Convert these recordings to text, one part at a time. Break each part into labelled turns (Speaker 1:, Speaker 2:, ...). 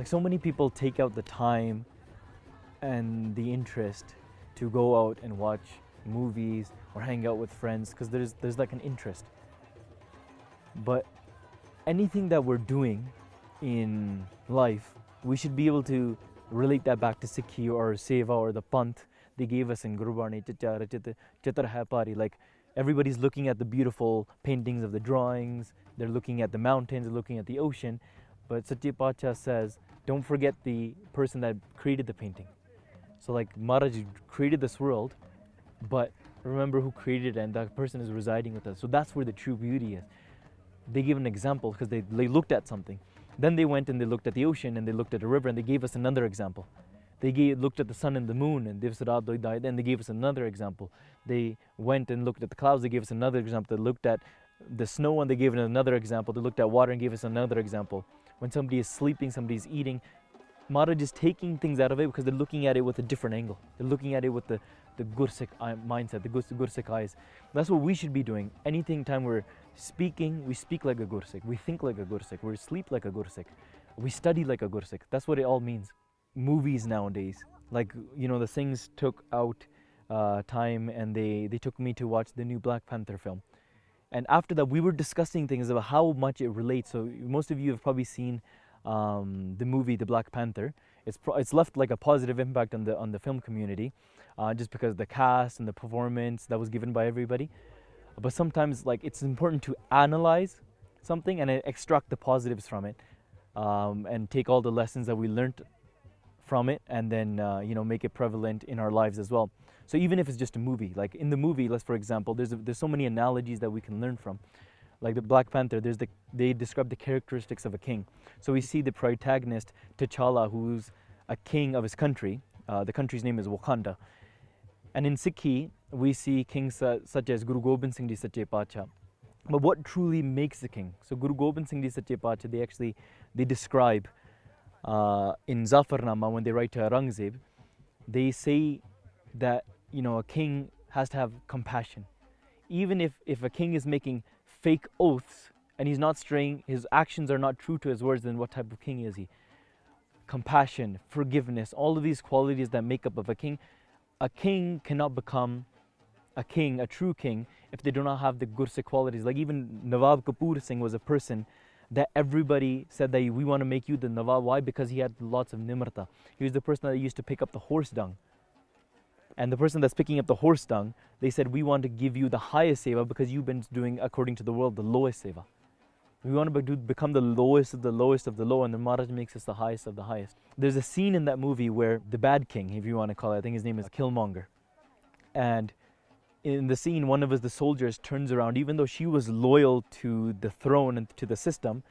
Speaker 1: Like, so many people take out the time and the interest to go out and watch movies or hang out with friends because there's like an interest. But anything that we're doing in life, we should be able to relate that back to Sikhi or Seva or the Panth they gave us in Gurbani, Chitra Hai Pari. Like, everybody's looking at the beautiful paintings of the drawings, they're looking at the mountains, they're looking at the ocean. But Sache Pacha says, don't forget the person that created the painting. So like, Maharaj created this world, but remember who created it, and that person is residing with us. So that's where the true beauty is. They gave an example because they looked at something. Then they went and they looked at the ocean and they looked at a river and they gave us another example. They looked at the sun and the moon and then they gave us another example. They went and looked at the clouds, they gave us another example. They looked at the snow and they gave us another example. They looked at water and gave us another example. When somebody is sleeping, somebody is eating, Maharaj is taking things out of it because they're looking at it with a different angle. They're looking at it with the Gursikh mindset, the Gursikh eyes. That's what we should be doing. Anything time we're speaking, we speak like a Gursikh. We think like a Gursikh. We sleep like a Gursikh. We study like a Gursikh. That's what it all means. Movies nowadays, like, you know, the Singhs took out time and they took me to watch the new Black Panther film. And after that, we were discussing things about how much it relates. So most of you have probably seen the movie, The Black Panther. It's left like a positive impact on the film community, just because of the cast and the performance that was given by everybody. But sometimes, like, it's important to analyze something and extract the positives from it, and take all the lessons that we learned from it, and then you know, make it prevalent in our lives as well. So even if it's just a movie, like in the movie, let's for example, there's so many analogies that we can learn from. Like the Black Panther, they describe the characteristics of a king. So we see the protagonist, T'Challa, who's a king of his country. The country's name is Wakanda. And in Sikhi, we see kings such as Guru Gobind Singh Ji Sache Pacha. But what truly makes a king? So Guru Gobind Singh Ji Sache Pacha, they describe in Zafarnama, when they write to Aurangzeb, they say that, you know, a king has to have compassion. Even if a king is making fake oaths and he's not straying, his actions are not true to his words, then what type of king is he? Compassion, forgiveness, all of these qualities that make up of a king. A king cannot become a king, a true king, if they do not have the Gursikh qualities. Like even Nawab Kapoor Singh was a person that everybody said that we want to make you the Nawab. Why? Because he had lots of nimrata. He was the person that used to pick up the horse dung. And the person that's picking up the horse dung, they said, we want to give you the highest seva because you've been doing, according to the world, the lowest seva. We want to become the lowest of the lowest of the low, and the Maharaj makes us the highest of the highest. There's a scene in that movie where the bad king, if you want to call it, I think his name is Killmonger. And in the scene, one of the soldiers turns around, even though she was loyal to the throne and to the system.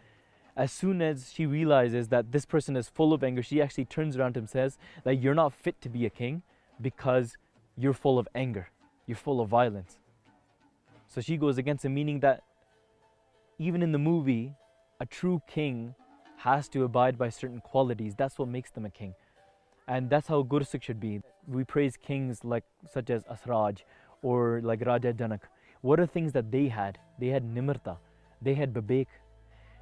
Speaker 1: As soon as she realizes that this person is full of anger, she actually turns around to him and says that you're not fit to be a king because you're full of anger, you're full of violence. So she goes against him, meaning that even in the movie, a true king has to abide by certain qualities. That's what makes them a king. And that's how Gursikh should be. We praise kings such as Asraj or like Raja Janak. What are things that they had? They had Nimrta, they had Babek,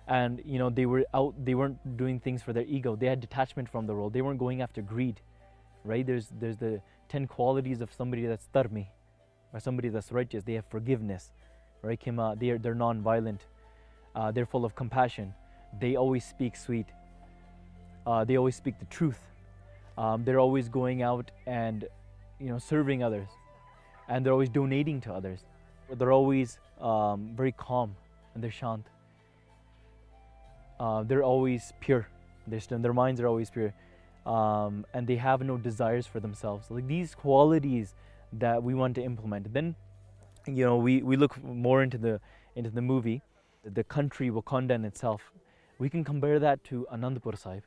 Speaker 1: and you know, they weren't doing things for their ego. They had detachment from the world. They weren't going after greed, right? There's the 10 qualities of somebody that's dharmi, or somebody that's righteous. They have forgiveness, right? They're non-violent. They're full of compassion. They always speak sweet. They always speak the truth. They're always going out and, you know, serving others, and they're always donating to others. They're always very calm, and they're shant. They're always pure. Their minds are always pure, and they have no desires for themselves. Like these qualities that we want to implement. Then, you know, we look more into the movie, the country Wakanda in itself. We can compare that to Anandpur Sahib,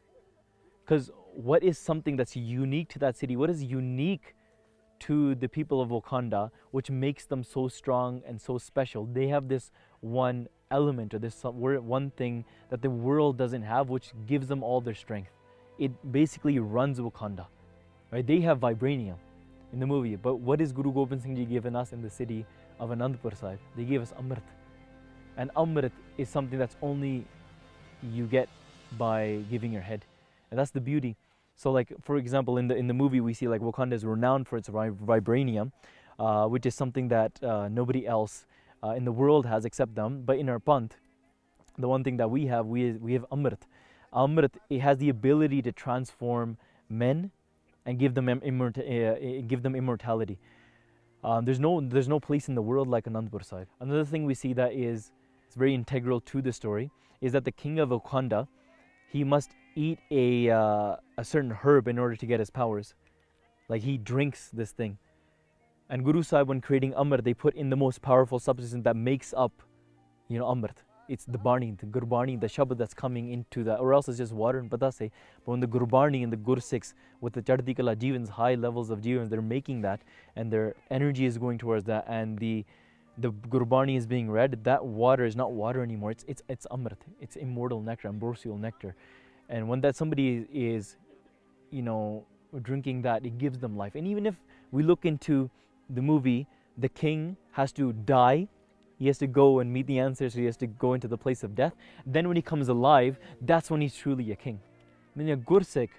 Speaker 1: because what is something that's unique to that city? What is unique to the people of Wakanda, which makes them so strong and so special? They have this one element, or this one thing that the world doesn't have, which gives them all their strength. It basically runs Wakanda, right? They have vibranium in the movie, but what is Guru Gobind Singh Ji given us in the city of Anandpur Sahib? They gave us Amrit, and Amrit is something that's only you get by giving your head. And that's the beauty. So like, for example, in the movie we see like Wakanda is renowned for its vibranium, which is something that nobody else in the world has except them. But in our Panth, the one thing that we have Amrit. Amrit, it has the ability to transform men and give them immortality. There's no place in the world like Anandpur side. Another thing we see that is very integral to the story is that the king of Wakanda, he must eat a certain herb in order to get his powers. Like he drinks this thing. And Guru Sahib, when creating Amrit, they put in the most powerful substance that makes up, Amrit. It's the Bani, the Gurbani, the Shabad that's coming into that, or else it's just water and Patase. But when the Gurbani and the Gursikhs, with the Chardhi Kala Jivans, high levels of Jivans, they're making that, and their energy is going towards that, and the Gurbani is being read, that water is not water anymore, it's Amrit, it's immortal nectar, ambrosial nectar. And when that somebody is, drinking that, it gives them life. And even if we look into the movie, the king has to die. He has to go and meet the ancestors. He has to go into the place of death. Then when he comes alive, that's when he's truly a king. Then a Gursikh,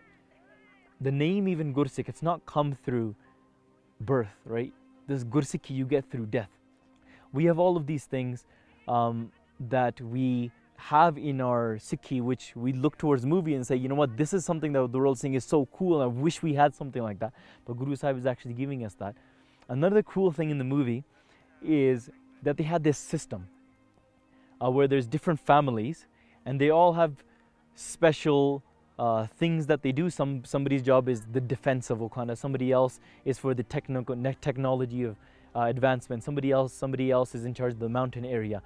Speaker 1: the name even Gursikh, it's not come through birth, right? This Gursikhi you get through death. We have all of these things that we have in our Sikhi, which we look towards movie and say, you know what, this is something that the world's saying is so cool, and I wish we had something like that. But Guru Sahib is actually giving us that. Another cool thing in the movie is that they had this system where there's different families and they all have special things that they do. Somebody's job is the defense of Wakanda. Somebody else is for the technology of advancement. Somebody else is in charge of the mountain area.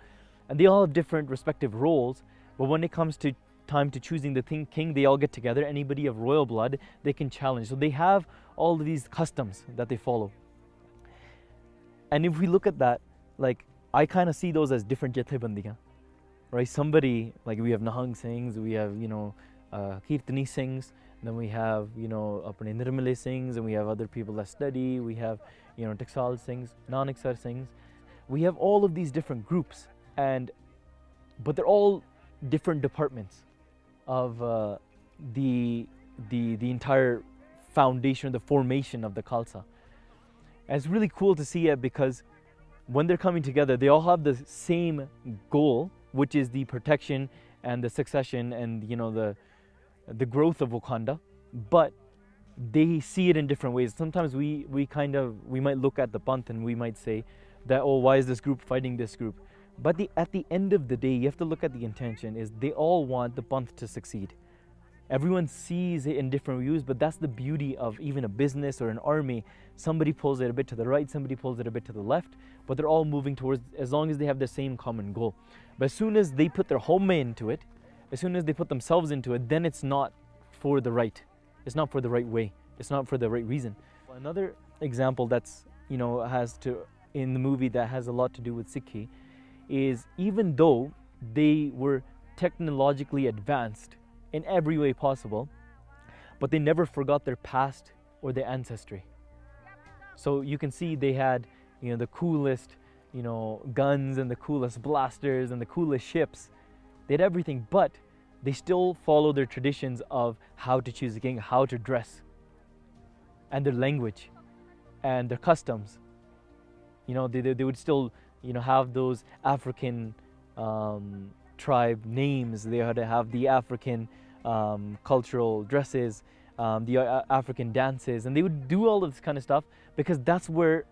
Speaker 1: And they all have different respective roles. But when it comes to time to choosing the king, they all get together. Anybody of royal blood, they can challenge. So they have all of these customs that they follow. And if we look at that, like, I kind of see those as different jathebandiyan, right? Somebody, like we have Nahang Singhs, we have, Kirtani Singhs, then we have, Apne Nirmale Singhs, and we have other people that study, we have, Taksal Singhs, Nanaksar Singhs. We have all of these different groups, but they're all different departments of the entire foundation, the formation of the Khalsa. And it's really cool to see it because when they're coming together, they all have the same goal, which is the protection and the succession and the growth of Wakanda, but they see it in different ways. Sometimes we might look at the Panth and we might say that, oh, why is this group fighting this group? But at the end of the day, you have to look at the intention, is they all want the Panth to succeed. Everyone sees it in different views, but that's the beauty of even a business or an army. Somebody pulls it a bit to the right, somebody pulls it a bit to the left, but they're all moving towards, as long as they have the same common goal. But as soon as they put their home into it, as soon as they put themselves into it, then it's not for the right. It's not for the right way. It's not for the right reason. Another example that's, in the movie that has a lot to do with Sikhi is, even though they were technologically advanced in every way possible, but they never forgot their past or their ancestry. So you can see they had, the coolest, guns and the coolest blasters and the coolest ships. They had everything, but they still follow their traditions of how to choose a king, how to dress, and their language and their customs. They would still, have those African tribe names. They had to have the African cultural dresses, the African dances, and they would do all of this kind of stuff because that's where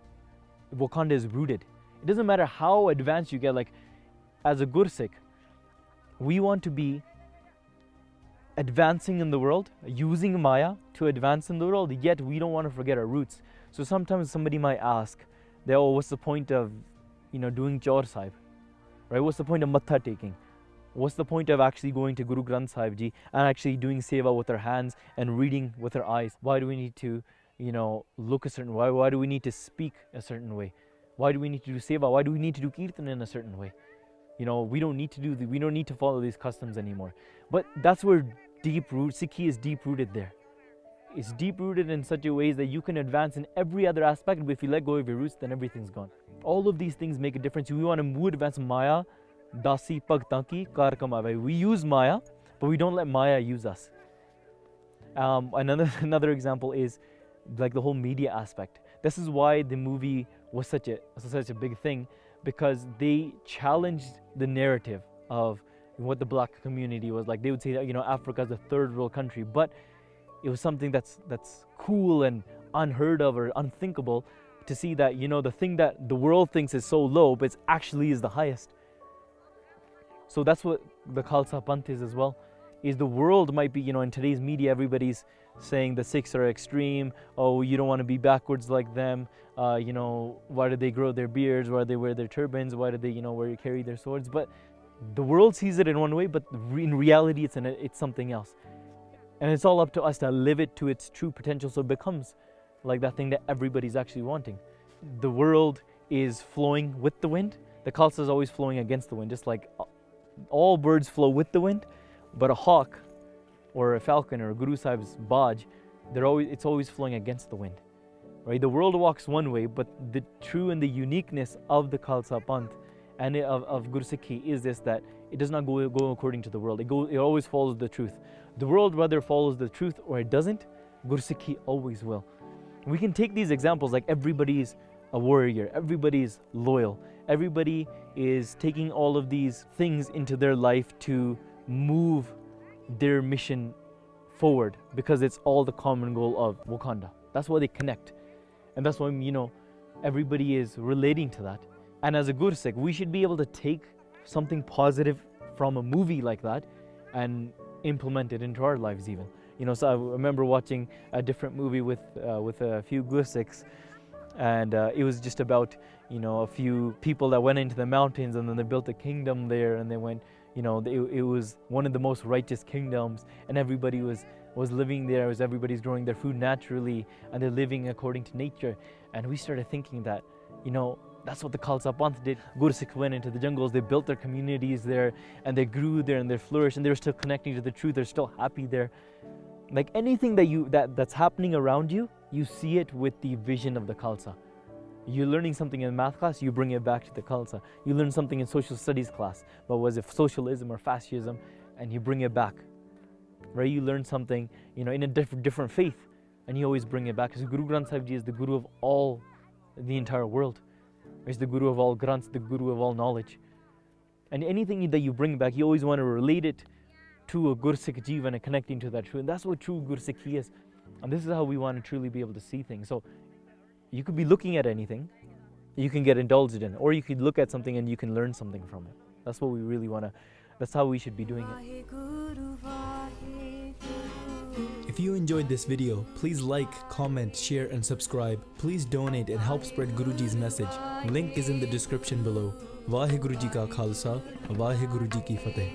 Speaker 1: Wakanda is rooted. It doesn't matter how advanced you get. Like, as a Gursikh, we want to be advancing in the world, using Maya to advance in the world, yet we don't want to forget our roots. So sometimes somebody might ask, what's the point of, doing Chaur Sahib, right? What's the point of Matha taking? What's the point of actually going to Guru Granth Sahib Ji and actually doing seva with our hands and reading with our eyes? Why do we need to, look a certain way? Why do we need to speak a certain way? Why do we need to do seva? Why do we need to do kirtan in a certain way? We don't need to follow these customs anymore. But that's where Sikhi is deep rooted there. It's deep rooted in such a way that you can advance in every other aspect, but if you let go of your roots, then everything's gone. All of these things make a difference. We want to advance Maya, Dasi Bhagtan ki kar kamave. We use Maya, but we don't let Maya use us. Another example is like the whole media aspect. This is why the movie was such a big thing, because they challenged the narrative of what the black community was like. They would say that, you know, Africa is a third world country, but it was something that's cool and unheard of or unthinkable to see that, you know, the thing that the world thinks is so low, but it actually is the highest. So that's what the Khalsa Panth is as well. Is the world might be, you know, in today's media, everybody's saying the Sikhs are extreme. Oh, you don't want to be backwards like them. You know, why do they grow their beards? Why do they wear their turbans? Why do they, you know, carry their swords? But the world sees it in one way, but in reality, it's something else. And it's all up to us to live it to its true potential, so it becomes like that thing that everybody's actually wanting. The world is flowing with the wind. The Khalsa is always flowing against the wind, just like all birds flow with the wind. But a hawk or a falcon or a Guru Sahib's Baj, it's always flowing against the wind, right? The world walks one way, but the true and the uniqueness of the Khalsa Panth and of Guru Sikhi is this, that it does not go according to the world. It always follows the truth. The world whether follows the truth or it doesn't, Guru Sikhi always will. We can take these examples, like everybody's a warrior, everybody's loyal, everybody is taking all of these things into their life to move their mission forward, because it's all the common goal of Wakanda. That's why they connect, and that's why, you know, everybody is relating to that. And as a Gursikh, we should be able to take something positive from a movie like that and implement it into our lives even. You know, so I remember watching a different movie with a few Gursikhs, and it was just about, you know, a few people that went into the mountains and then they built a kingdom there, and they went, you know, it was one of the most righteous kingdoms, and everybody was living there, as everybody's growing their food naturally, and they're living according to nature. And we started thinking that, you know, that's what the Khalsa Panth did. Gursikh went into the jungles, they built their communities there, and they grew there and they flourished, and they were still connecting to the truth, they're still happy there. Like anything that's happening around you, you see it with the vision of the Khalsa. You're learning something in math class, you bring it back to the Khalsa. You learn something in social studies class, but was it socialism or fascism, and you bring it back. Right? You learn something, you know, in a different faith, and you always bring it back. Because Guru Granth Sahib Ji is the Guru of all, the entire world. He's the Guru of all Granths, the Guru of all knowledge. And anything that you bring back, you always want to relate it to a Gursikh Jivan and connecting to that truth. And that's what true Gursikhi is. And this is how we want to truly be able to see things. So you could be looking at anything, you can get indulged in, or you could look at something and you can learn something from it. That's what we really want to, that's how we should be doing it.
Speaker 2: If you enjoyed this video, please like, comment, share and subscribe. Please donate and help spread Guruji's message. Link is in the description below. Vaheguru Ji Ka Khalsa, Vaheguru Ji Ki Fateh.